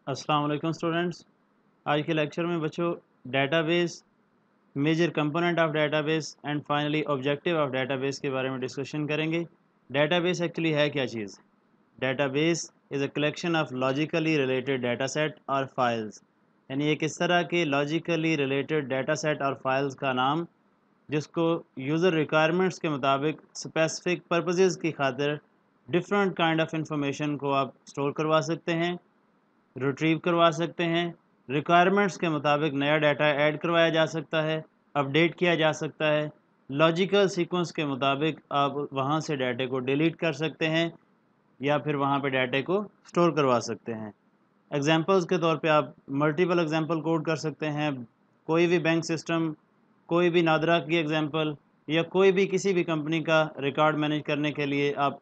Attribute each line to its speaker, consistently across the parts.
Speaker 1: अस्सलाम वालेकुम स्टूडेंट्स। आज के लेक्चर में बच्चों database, major component of database and finally objective of database के बारे में डिस्कशन करेंगे। डेटाबेस एक्चुअली है क्या चीज़? Database is a collection of logically related data set और फाइल्स, यानी एक इस तरह के लॉजिकली रिलेटेड डाटा सेट और फाइल्स का नाम जिसको यूज़र रिक्वायरमेंट्स के मुताबिक स्पेसिफिक पर्पसेस की खातिर डिफरेंट काइंड ऑफ इंफॉर्मेशन को आप स्टोर करवा सकते हैं, रिट्रीव करवा सकते हैं। रिक्वायरमेंट्स के मुताबिक नया डाटा ऐड करवाया जा सकता है, अपडेट किया जा सकता है। लॉजिकल सीक्वेंस के मुताबिक आप वहाँ से डाटे को डिलीट कर सकते हैं या फिर वहाँ पे डाटे को स्टोर करवा सकते हैं। एग्जांपल्स के तौर पे आप मल्टीपल एग्जांपल कोड कर सकते हैं। कोई भी बैंक सिस्टम, कोई भी नादरा की एग्जांपल या कोई भी किसी भी कंपनी का रिकॉर्ड मैनेज करने के लिए आप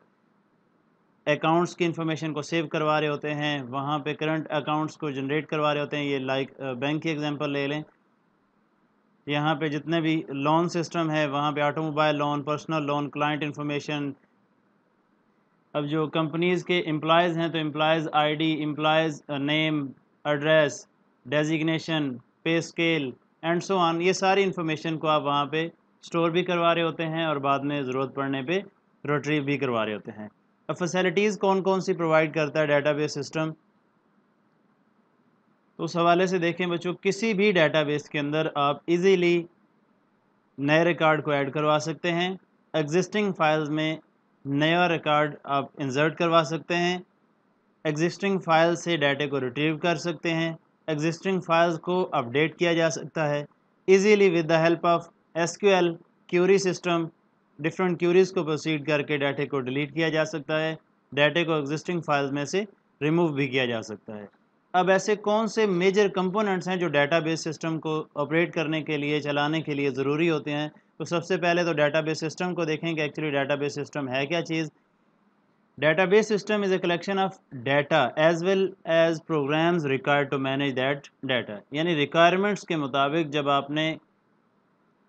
Speaker 1: अकाउंट्स की इन्फॉर्मेशन को सेव करवा रहे होते हैं, वहाँ पे करंट अकाउंट्स को जनरेट करवा रहे होते हैं। ये बैंक की एग्जांपल ले लें। यहाँ पे जितने भी लोन सिस्टम है वहाँ पे automobile loan, personal loan, client information. अब जो कंपनीज़ के एम्प्लॉयज़ हैं तो employees ID, employees name, address, designation, पे स्केल एंड सो ऑन, ये सारी इन्फॉर्मेशन को आप वहाँ पे स्टोर भी करवा रहे होते हैं और बाद में ज़रूरत पड़ने पे रिट्रीव भी करवा रहे होते हैं। अब फैसिलिटीज़ कौन कौन सी प्रोवाइड करता है डेटाबेस सिस्टम, तो उस हवाले से देखें बच्चों, किसी भी डेटाबेस के अंदर आप इजीली नए रिकॉर्ड को ऐड करवा सकते हैं। एग्जिस्टिंग फाइल्स में नया रिकॉर्ड आप इंसर्ट करवा सकते हैं। एग्जिस्टिंग फाइल से डाटे को रिट्रीव कर सकते हैं। एग्जिस्टिंग फाइल्स को अपडेट किया जा सकता है easily with the help of SQL query system. Different queries को प्रोसीड करके डाटे को डिलीट किया जा सकता है। डाटे को एग्जिस्टिंग फाइल्स में से रिमूव भी किया जा सकता है। अब ऐसे कौन से मेजर कंपोनेंट्स हैं जो डेटाबेस सिस्टम को ऑपरेट करने के लिए, चलाने के लिए ज़रूरी होते हैं? तो सबसे पहले तो डेटाबेस सिस्टम को देखें कि एक्चुअली डेटाबेस सिस्टम है क्या चीज़। Database system is a collection of data as well as programs required to manage that data। यानी requirements के मुताबिक जब आपने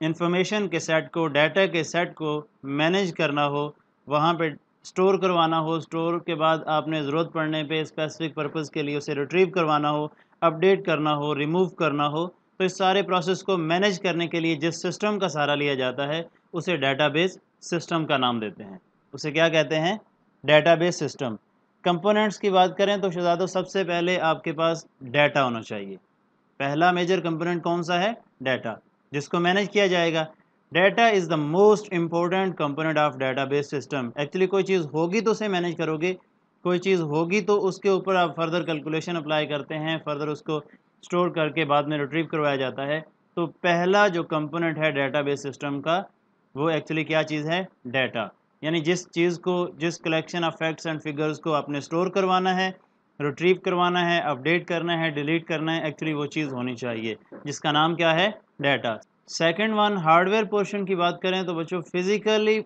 Speaker 1: इंफॉर्मेशन के सेट को, डाटा के सेट को मैनेज करना हो, वहाँ पे स्टोर करवाना हो, स्टोर के बाद आपने ज़रूरत पड़ने पे स्पेसिफिक पर्पज़ के लिए उसे रिट्रीव करवाना हो, अपडेट करना हो, रिमूव करना हो, तो इस सारे प्रोसेस को मैनेज करने के लिए जिस सिस्टम का सहारा लिया जाता है उसे डेटाबेस सिस्टम का नाम देते हैं। उसे क्या कहते हैं? Database system. कंपोनेंट्स की बात करें तो शहजादों, सबसे पहले आपके पास डाटा होना चाहिए। पहला मेजर कंपोनेंट कौन सा है? डाटा, जिसको मैनेज किया जाएगा। Data is the most important component of database system. Actually कोई चीज़ होगी तो उसे मैनेज करोगे, कोई चीज़ होगी तो उसके ऊपर आप फर्दर कैलकुलेशन अप्लाई करते हैं, फर्दर उसको स्टोर करके बाद में रिट्रीव करवाया जाता है। तो पहला जो कंपोनेंट है डेटाबेस सिस्टम का, वो एक्चुअली क्या चीज़ है? डाटा। यानी जिस चीज़ को, जिस collection of facts and figures को आपने स्टोर करवाना है, रिट्रीव करवाना है, अपडेट करना है, डिलीट करना है, एक्चुअली वो चीज़ होनी चाहिए जिसका नाम क्या है? Data. Second one, hardware portion की बात करें तो बच्चों, फिज़िकली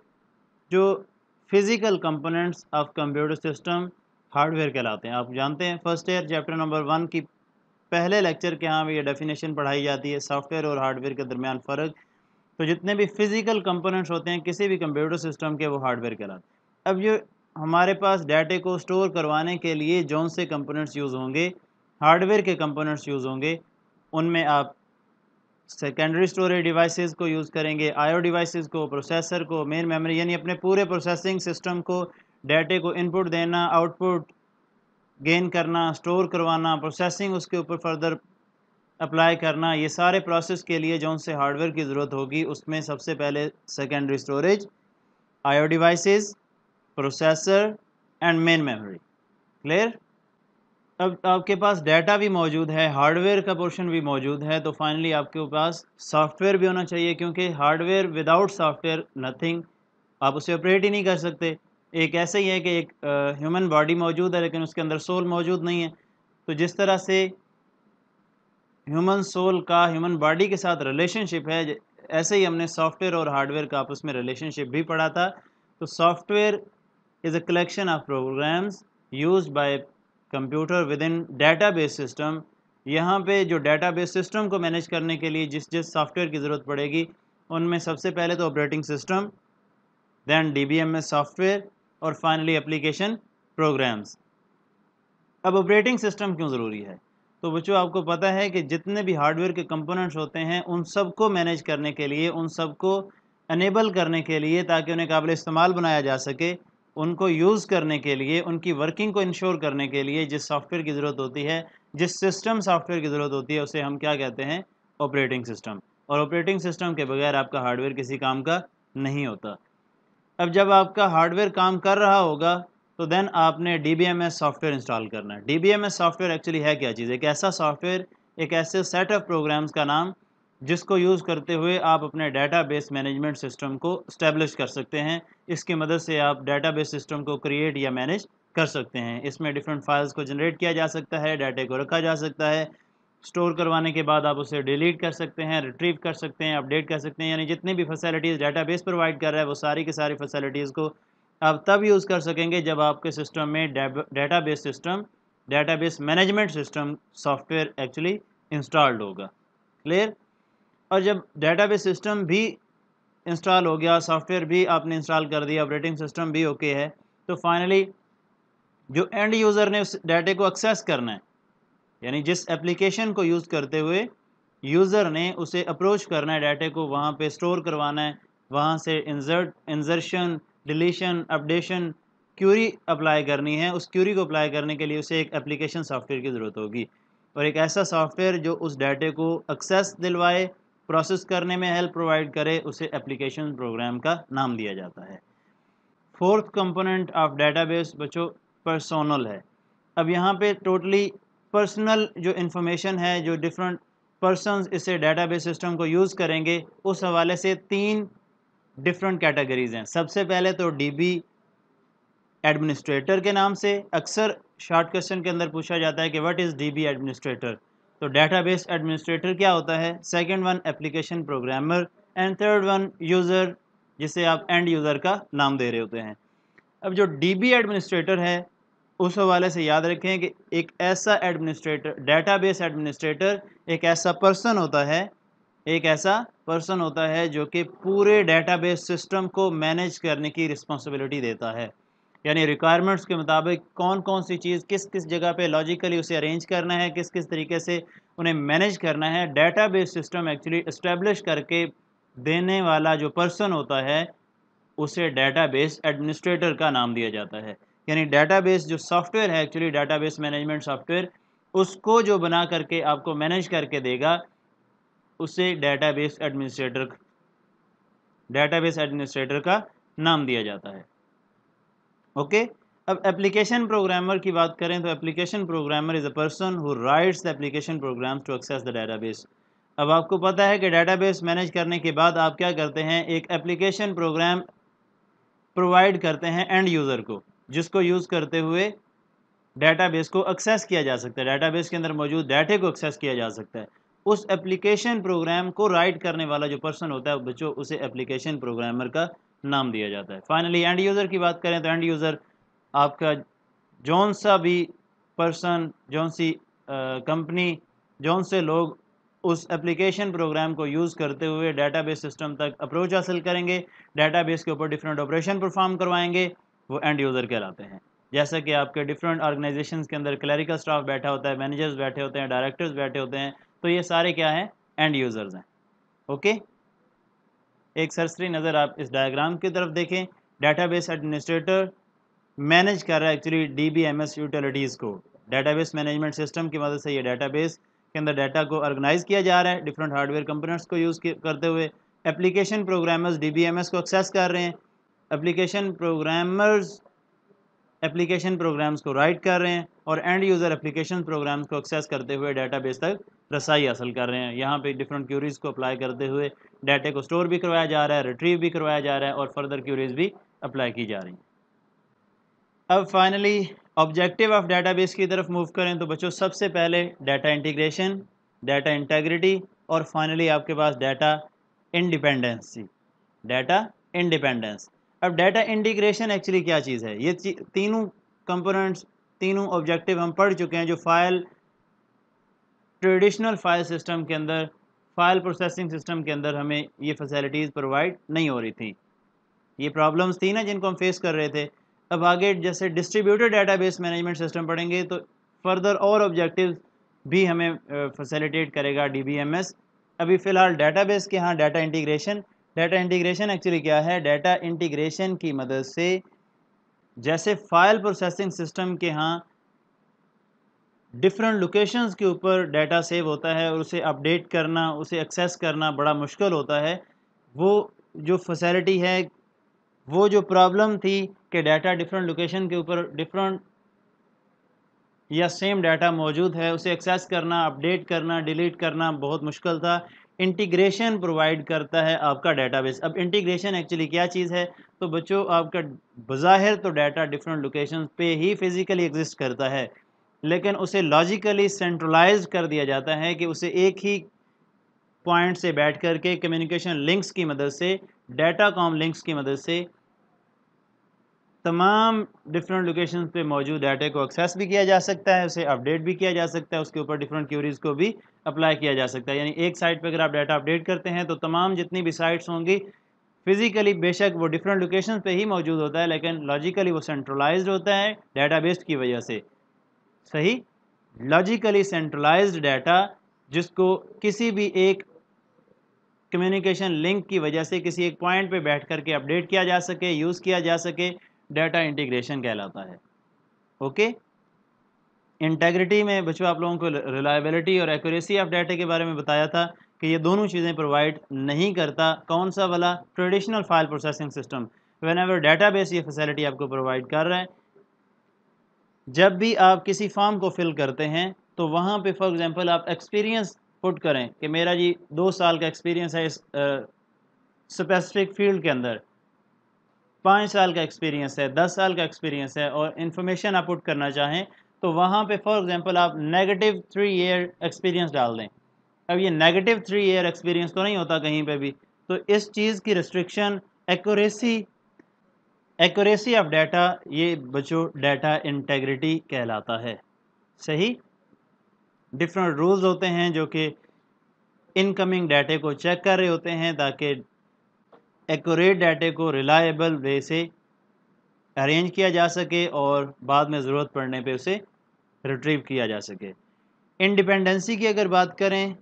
Speaker 1: जो physical components of computer system hardware कहलाते हैं। आप जानते हैं फर्स्ट ईयर चैप्टर नंबर 1 की पहले लेक्चर के यहाँ ये डेफिनेशन पढ़ाई जाती है, सॉफ्टवेयर और हार्डवेयर के दरमियान फ़र्क। तो जितने भी फिज़िकल कंपोनेंट्स होते हैं किसी भी कंप्यूटर सिस्टम के, वो हार्डवेयर कहलाते हैं। अब जो हमारे पास डाटे को स्टोर करवाने के लिए जौन से कंपोनेंट्स यूज़ होंगे, हार्डवेयर के कंपोनेंट्स यूज़ होंगे, उनमें आप सेकेंडरी स्टोरेज डिवाइसेस को यूज़ करेंगे, आईओ डिवाइसेस को, प्रोसेसर को, मेन मेमोरी, यानी अपने पूरे प्रोसेसिंग सिस्टम को डाटे को इनपुट देना, आउटपुट गेन करना, स्टोर करवाना, प्रोसेसिंग उसके ऊपर फर्दर अप्लाई करना, ये सारे प्रोसेस के लिए जौन से हार्डवेयर की ज़रूरत होगी, उसमें सबसे पहले secondary storage, IO devices, processor and main memory. Clear? अब आपके पास डाटा भी मौजूद है, हार्डवेयर का पोर्शन भी मौजूद है, तो फाइनली आपके पास सॉफ्टवेयर भी होना चाहिए, क्योंकि हार्डवेयर विदाउट सॉफ्टवेयर नथिंग, आप उसे ऑपरेट ही नहीं कर सकते। एक ऐसे ही है कि एक ह्यूमन बॉडी मौजूद है लेकिन उसके अंदर सोल मौजूद नहीं है। तो जिस तरह से ह्यूमन सोल का ह्यूमन बॉडी के साथ रिलेशनशिप है, ऐसे ही हमने सॉफ्टवेयर और हार्डवेयर का आपस में रिलेशनशिप भी पढ़ा था। तो software is a collection of programs used by computer within database system. यहाँ पे जो डेटाबेस सिस्टम को मैनेज करने के लिए जिस जिस सॉफ्टवेयर की ज़रूरत पड़ेगी, उनमें सबसे पहले तो operating system, then DBMS software और फाइनली एप्लीकेशन प्रोग्राम्स। अब ऑपरेटिंग सिस्टम क्यों ज़रूरी है? तो बच्चों आपको पता है कि जितने भी हार्डवेयर के कंपोनेंट्स होते हैं उन सबको मैनेज करने के लिए, उन सबको एनेबल करने के लिए, ताकि उन्हें काबिल इस्तेमाल बनाया जा सके, उनको यूज़ करने के लिए, उनकी वर्किंग को इंश्योर करने के लिए जिस सॉफ्टवेयर की ज़रूरत होती है, जिस सिस्टम सॉफ्टवेयर की ज़रूरत होती है, उसे हम क्या कहते हैं? Operating system. और ऑपरेटिंग सिस्टम के बगैर आपका हार्डवेयर किसी काम का नहीं होता। अब जब आपका हार्डवेयर काम कर रहा होगा तो देन आपने DBMS सॉफ्टवेयर इंस्टॉल करना है। DBMS सॉफ्टवेयर एक्चुअली है क्या चीज़? एक ऐसा सॉफ्टवेयर, एक ऐसे सेट ऑफ प्रोग्राम्स का नाम जिसको यूज़ करते हुए आप अपने डेटाबेस मैनेजमेंट सिस्टम को एस्टेब्लिश कर सकते हैं। इसकी मदद से आप डेटाबेस सिस्टम को क्रिएट या मैनेज कर सकते हैं। इसमें डिफरेंट फाइल्स को जनरेट किया जा सकता है, डाटा को रखा जा सकता है, स्टोर करवाने के बाद आप उसे डिलीट कर सकते हैं, रिट्रीव कर सकते हैं, अपडेट कर सकते हैं, यानी जितनी भी फैसिलिटीज़ डेटाबेस प्रोवाइड कर रहा है वो सारी की सारी फैसिलिटीज़ को आप तब यूज़ कर सकेंगे जब आपके सिस्टम में database management system software actually installed होगा। क्लियर? और जब डेटाबेस सिस्टम भी इंस्टॉल हो गया, सॉफ्टवेयर भी आपने इंस्टॉल कर दिया, ऑपरेटिंग सिस्टम भी ओके है, तो फाइनली जो एंड यूज़र ने उस डाटे को एक्सेस करना है, यानी जिस एप्लीकेशन को यूज़ करते हुए यूज़र ने उसे अप्रोच करना है, डाटे को वहाँ पे स्टोर करवाना है, वहाँ से insertion, deletion, updation, query apply करनी है। उस क्यूरी को अप्लाई करने के लिए उसे एक एप्लीकेशन सॉफ्टवेयर की ज़रूरत होगी, और एक ऐसा सॉफ्टवेयर जो उस डाटे को एक्सेस दिलवाए, प्रोसेस करने में हेल्प प्रोवाइड करे, उसे एप्लीकेशन प्रोग्राम का नाम दिया जाता है। फोर्थ कंपोनेंट ऑफ डेटाबेस बच्चों पर्सोनल है। अब यहाँ पे टोटली पर्सनल जो इन्फॉर्मेशन है, जो डिफरेंट पर्सन्स इसे डेटाबेस सिस्टम को यूज़ करेंगे, उस हवाले से 3 डिफरेंट कैटेगरीज हैं। सबसे पहले तो DB एडमिनिस्ट्रेटर के नाम से अक्सर शॉर्ट क्वेश्चन के अंदर पूछा जाता है कि व्हाट इज़ DB एडमिनिस्ट्रेटर, तो डेटाबेस एडमिनिस्ट्रेटर क्या होता है। Second one application programmer, and third one user, जिसे आप एंड यूज़र का नाम दे रहे होते हैं। अब जो DB एडमिनिस्ट्रेटर है उस हवाले से याद रखें कि एक ऐसा एडमिनिस्ट्रेटर, डेटाबेस एडमिनिस्ट्रेटर एक ऐसा पर्सन होता है, एक ऐसा पर्सन होता है जो कि पूरे डेटाबेस सिस्टम को मैनेज करने की रिस्पॉन्सिबिलिटी देता है, यानी रिक्वायरमेंट्स के मुताबिक कौन कौन सी चीज़ किस किस जगह पे लॉजिकली उसे अरेंज करना है, किस किस तरीके से उन्हें मैनेज करना है, डेटाबेस सिस्टम एक्चुअली इस्टेब्लिश करके देने वाला जो पर्सन होता है उसे डेटाबेस एडमिनिस्ट्रेटर का नाम दिया जाता है। यानी डेटाबेस जो सॉफ्टवेयर है, एक्चुअली डेटाबेस मैनेजमेंट सॉफ्टवेयर, उसको जो बना करके आपको मैनेज करके देगा उसे डेटाबेस एडमिनिस्ट्रेटर का नाम दिया जाता है। ओके। अब एप्लीकेशन प्रोग्रामर की बात करें तो application programmer is a person who writes the application programs to access the database. अब आपको पता है कि डेटाबेस मैनेज करने के बाद आप क्या करते हैं, एक एप्लीकेशन प्रोग्राम प्रोवाइड करते हैं एंड यूज़र को, जिसको यूज़ करते हुए डेटाबेस को एक्सेस किया जा सकता है, डेटाबेस के अंदर मौजूद डाटे को एक्सेस किया जा सकता है। उस एप्लीकेशन प्रोग्राम को राइट करने वाला जो पर्सन होता है बच्चों, उसे एप्लीकेशन प्रोग्रामर का नाम दिया जाता है। फाइनली एंड यूज़र की बात करें तो एंड यूज़र आपका जौन सा भी पर्सन, जौन सी कंपनी, जौन से लोग उस एप्लीकेशन प्रोग्राम को यूज़ करते हुए डेटाबेस सिस्टम तक अप्रोच हासिल करेंगे, डेटाबेस के ऊपर डिफरेंट ऑपरेशन परफॉर्म करवाएंगे, वो एंड यूज़र कहलाते हैं। जैसा कि आपके डिफरेंट ऑर्गेनाइजेशंस के अंदर क्लरिकल स्टाफ बैठा होता है, मैनेजर्स बैठे होते हैं, डायरेक्टर्स बैठे होते हैं, तो ये सारे क्या हैं, एंड यूज़र्स हैं। ओके। एक सरसरी नज़र आप इस डायग्राम की तरफ देखें। डेटाबेस एडमिनिस्ट्रेटर मैनेज कर रहा है एक्चुअली DBMS यूटिलिटीज़ को। डेटाबेस मैनेजमेंट सिस्टम की मदद से ये डेटाबेस के अंदर डाटा को ऑर्गेनाइज किया जा रहा है, डिफरेंट हार्डवेयर कंपोनेंट्स को यूज़ करते हुए। एप्लीकेशन प्रोग्रामर्स DBMS को एक्सेस कर रहे हैं, एप्लीकेशन प्रोग्राम्स को राइट कर रहे हैं, और एंड यूज़र एप्लीकेशन प्रोग्राम्स को एक्सेस करते हुए डेटाबेस तक रसाई हासिल कर रहे हैं। यहाँ पे डिफरेंट क्यूरीज़ को अप्लाई करते हुए डाटे को स्टोर भी करवाया जा रहा है, रिट्रीव भी करवाया जा रहा है, और फर्दर क्यूरीज़ भी अप्लाई की जा रही हैं। अब फाइनली ऑब्जेक्टिव ऑफ डेटाबेस की तरफ मूव करें तो बच्चों सबसे पहले डाटा इंटीग्रेशन, डाटा इंटेग्रिटी, और फाइनली आपके पास डाटा इंडिपेंडेंसी, डाटा इंडिपेंडेंस। अब डाटा इंटीग्रेशन एक्चुअली क्या चीज़ है, ये तीनों कंपोनेंट्स, तीनों ऑब्जेक्टिव हम पढ़ चुके हैं, जो ट्रेडिशनल फाइल सिस्टम के अंदर, फाइल प्रोसेसिंग सिस्टम के अंदर हमें ये फैसिलिटीज़ प्रोवाइड नहीं हो रही थी, ये प्रॉब्लम्स थी ना जिनको हम फेस कर रहे थे। अब आगे जैसे डिस्ट्रीब्यूटेड डेटाबेस मैनेजमेंट सिस्टम पढ़ेंगे तो फर्दर और ऑब्जेक्टिव भी हमें फैसिलिटेट करेगा DBMS। अभी फ़िलहाल डेटाबेस के यहाँ डाटा इंटीग्रेशन एक्चुअली क्या है? डाटा इंटीग्रेशन की मदद से जैसे फाइल प्रोसेसिंग सिस्टम के यहाँ डिफरेंट लोकेशंस के ऊपर डाटा सेव होता है और उसे अपडेट करना, उसे एक्सेस करना बड़ा मुश्किल होता है। वो जो फैसिलिटी है, वो जो प्रॉब्लम थी कि डाटा डिफरेंट लोकेशन के ऊपर डिफरेंट या सेम डाटा मौजूद है, उसे एक्सेस करना, अपडेट करना, डिलीट करना बहुत मुश्किल था। इंटीग्रेशन प्रोवाइड करता है आपका डेटाबेस। अब इंटीग्रेशन एक्चुअली क्या चीज़ है? तो बच्चों, आपका बज़ाहिर तो डाटा डिफरेंट लोकेशंस पे ही फिज़िकली एग्जिस्ट करता है, लेकिन उसे लॉजिकली सेंट्रलाइज़ कर दिया जाता है कि उसे एक ही पॉइंट से बैठ कर के कम्युनिकेशन लिंक्स की मदद से, डाटाकॉम लिंक्स की मदद से तमाम डिफरेंट लोकेशंस पे मौजूद डाटा को एक्सेस भी किया जा सकता है, उसे अपडेट भी किया जा सकता है, उसके ऊपर डिफरेंट क्यूरीज़ को भी अप्लाई किया जा सकता है। यानी एक साइट पे अगर आप डाटा अपडेट करते हैं तो तमाम जितनी भी साइट्स होंगी, फिज़िकली बेशक वो डिफरेंट लोकेशंस पे ही मौजूद होता है, लेकिन लॉजिकली वो सेंट्रलाइज़्ड होता है डाटाबेस की वजह से। सही? लॉजिकली सेंट्रलाइज्ड डाटा जिसको किसी भी एक कम्युनिकेशन लिंक की वजह से किसी एक पॉइंट पे बैठ कर के अपडेट किया जा सके, यूज़ किया जा सके, डाटा इंटीग्रेशन कहलाता है। ओके? इंटेग्रिटी में बच्चों आप लोगों को रिलायबिलिटी और एक्यूरेसी ऑफ डाटा के बारे में बताया था कि ये दोनों चीज़ें प्रोवाइड नहीं करता। कौन सा वाला? Traditional file processing system. Whenever database ये फैसिलिटी आपको प्रोवाइड कर रहा है। जब भी आप किसी फॉर्म को फिल करते हैं तो वहाँ पे फॉर एग्जांपल आप एक्सपीरियंस पुट करें कि मेरा जी 2 साल का एक्सपीरियंस है इस स्पेसिफिक फील्ड के अंदर, 5 साल का एक्सपीरियंस है, 10 साल का एक्सपीरियंस है और इन्फॉर्मेशन आप पुट करना चाहें तो वहाँ पे फॉर एग्जांपल आप नेगेटिव 3 ईयर एक्सपीरियंस डाल दें। अब ये नेगेटिव 3 ईयर एक्सपीरियंस तो नहीं होता कहीं पे भी, तो इस चीज़ की रिस्ट्रिक्शन एक्यूरेसी ऑफ डाटा, ये बच्चों डाटा इंटेग्रिटी कहलाता है। सही? डिफरेंट रूल्स होते हैं जो कि इनकमिंग डाटे को चेक कर रहे होते हैं ताकि एक्यूरेट डाटे को रिलायबल वे से अरेंज किया जा सके और बाद में ज़रूरत पड़ने पे उसे रिट्रीव किया जा सके। इंडिपेंडेंसी की अगर बात करें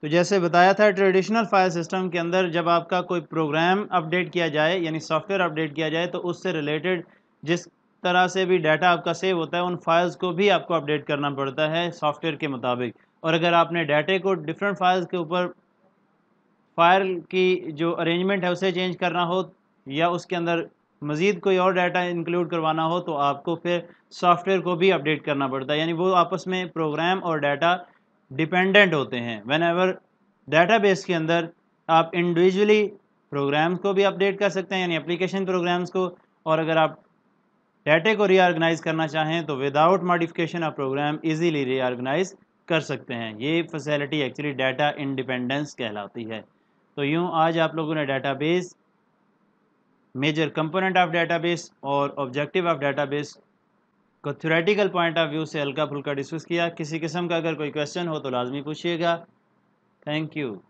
Speaker 1: तो जैसे बताया था ट्रेडिशनल फाइल सिस्टम के अंदर जब आपका कोई प्रोग्राम अपडेट किया जाए यानी सॉफ्टवेयर अपडेट किया जाए तो उससे रिलेटेड जिस तरह से भी डाटा आपका सेव होता है उन फाइल्स को भी आपको अपडेट करना पड़ता है सॉफ्टवेयर के मुताबिक। और अगर आपने डाटे को डिफरेंट फाइल्स के ऊपर फाइल की जो अरेंजमेंट है उसे चेंज करना हो या उसके अंदर मज़ीद कोई और डाटा इंक्लूड करवाना हो तो आपको फिर सॉफ्टवेयर को भी अपडेट करना पड़ता है। यानी वो आपस में प्रोग्राम और डाटा डिपेंडेंट होते हैं। व्हेनेवर डेटाबेस के अंदर आप इंडिविजुअली प्रोग्राम्स को भी अपडेट कर सकते हैं यानी एप्लीकेशन प्रोग्राम्स को, और अगर आप डाटे को रीऑर्गेनाइज करना चाहें तो without modification of program easily reorganise कर सकते हैं। ये फैसिलिटी एक्चुअली डाटा इंडिपेंडेंस कहलाती है। तो यूँ आज आप लोगों ने database, major component of database और ऑब्जेक्टिव ऑफ डाटाबेस को थ्योरेटिकल पॉइंट ऑफ व्यू से हल्का फुल्का डिस्कस किया। किसी किस्म का अगर कोई क्वेश्चन हो तो लाजमी पूछिएगा। Thank you.